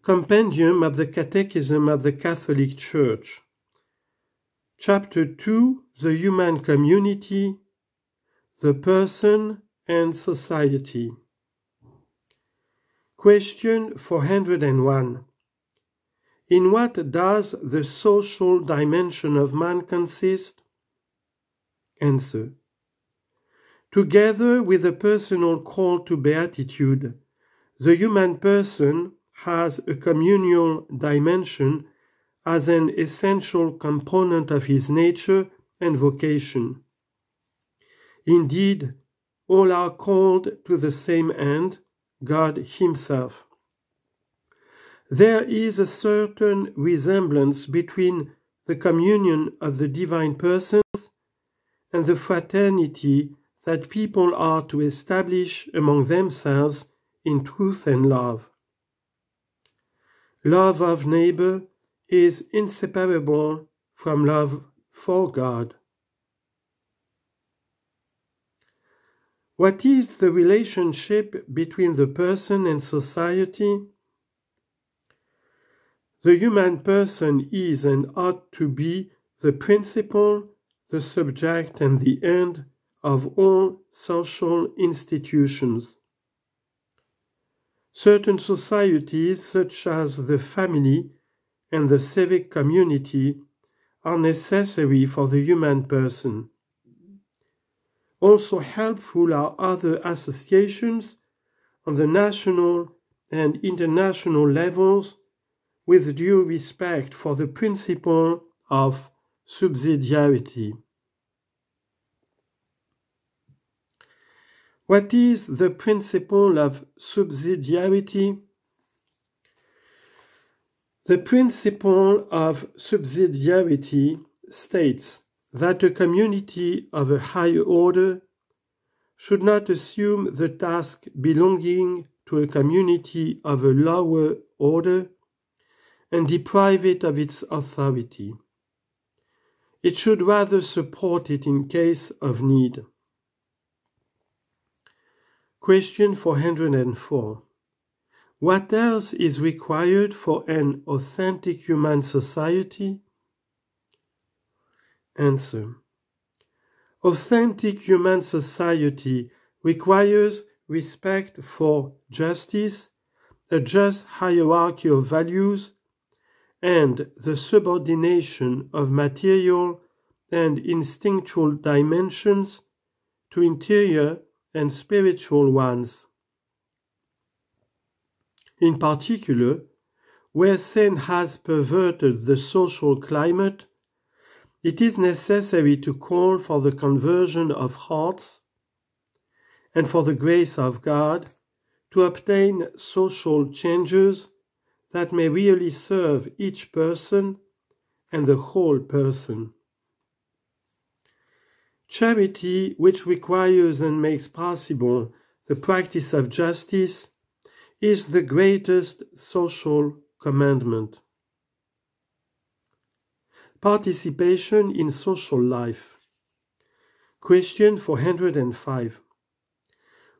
Compendium of the Catechism of the Catholic Church. Chapter 2, the Human Community, the Person and Society. Question 401. In what does the social dimension of man consist? Answer. Together with the personal call to beatitude, the human person has a communal dimension as an essential component of his nature and vocation. Indeed, all are called to the same end, God Himself. There is a certain resemblance between the communion of the divine persons and the fraternity that people are to establish among themselves in truth and love. Love of neighbor is inseparable from love for God. What is the relationship between the person and society? The human person is and ought to be the principle, the subject, and the end of all social institutions. Certain societies, such as the family and the civic community, are necessary for the human person. Also helpful are other associations on the national and international levels with due respect for the principle of subsidiarity. What is the principle of subsidiarity? The principle of subsidiarity states that a community of a higher order should not assume the task belonging to a community of a lower order and deprive it of its authority. It should rather support it in case of need. Question 404. What else is required for an authentic human society? Answer. Authentic human society requires respect for justice, a just hierarchy of values, and the subordination of material and instinctual dimensions to interior and spiritual ones. In particular, where sin has perverted the social climate, it is necessary to call for the conversion of hearts and for the grace of God to obtain social changes that may really serve each person and the whole person. Charity, which requires and makes possible the practice of justice, is the greatest social commandment. Participation in social life. Question 405.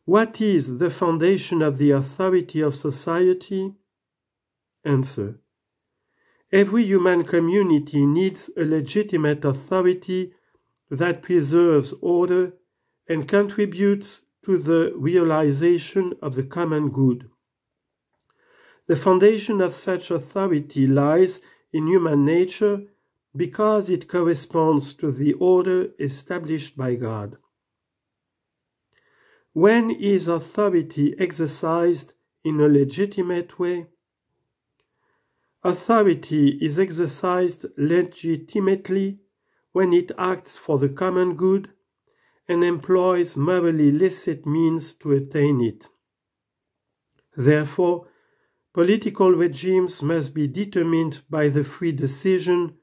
What is the foundation of the authority of society? Answer. Every human community needs a legitimate authority that preserves order and contributes to the realization of the common good. The foundation of such authority lies in human nature because it corresponds to the order established by God. When is authority exercised in a legitimate way? Authority is exercised legitimately when it acts for the common good and employs morally licit means to attain it. Therefore, political regimes must be determined by the free decision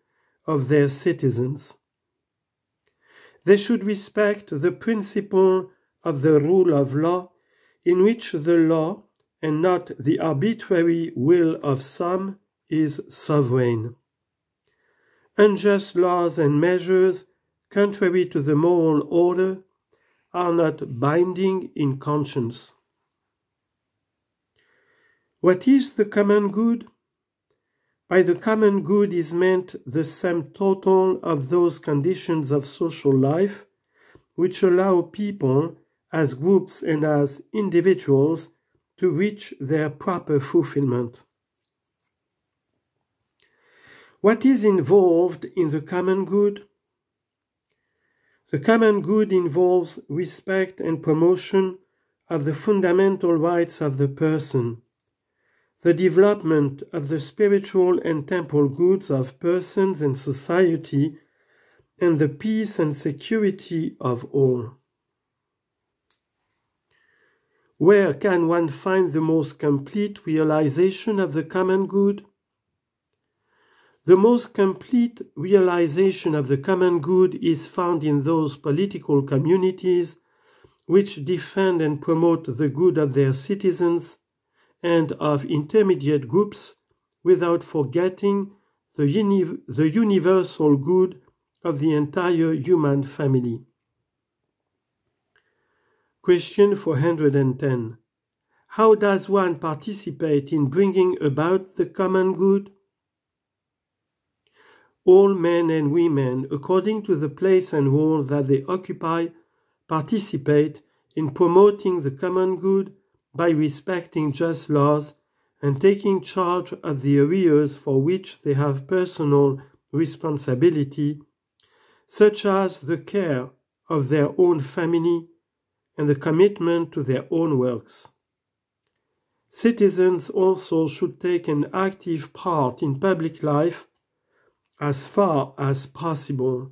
of their citizens. They should respect the principle of the rule of law, in which the law, and not the arbitrary will of some, is sovereign. Unjust laws and measures, contrary to the moral order, are not binding in conscience. What is the common good? By the common good is meant the sum total of those conditions of social life which allow people, as groups and as individuals, to reach their proper fulfillment. What is involved in the common good? The common good involves respect and promotion of the fundamental rights of the person, the development of the spiritual and temporal goods of persons and society, and the peace and security of all. Where can one find the most complete realization of the common good? The most complete realization of the common good is found in those political communities which defend and promote the good of their citizens and of intermediate groups without forgetting the universal good of the entire human family. Question 410. How does one participate in bringing about the common good? All men and women, according to the place and role that they occupy, participate in promoting the common good by respecting just laws and taking charge of the areas for which they have personal responsibility, such as the care of their own family and the commitment to their own works. Citizens also should take an active part in public life as far as possible.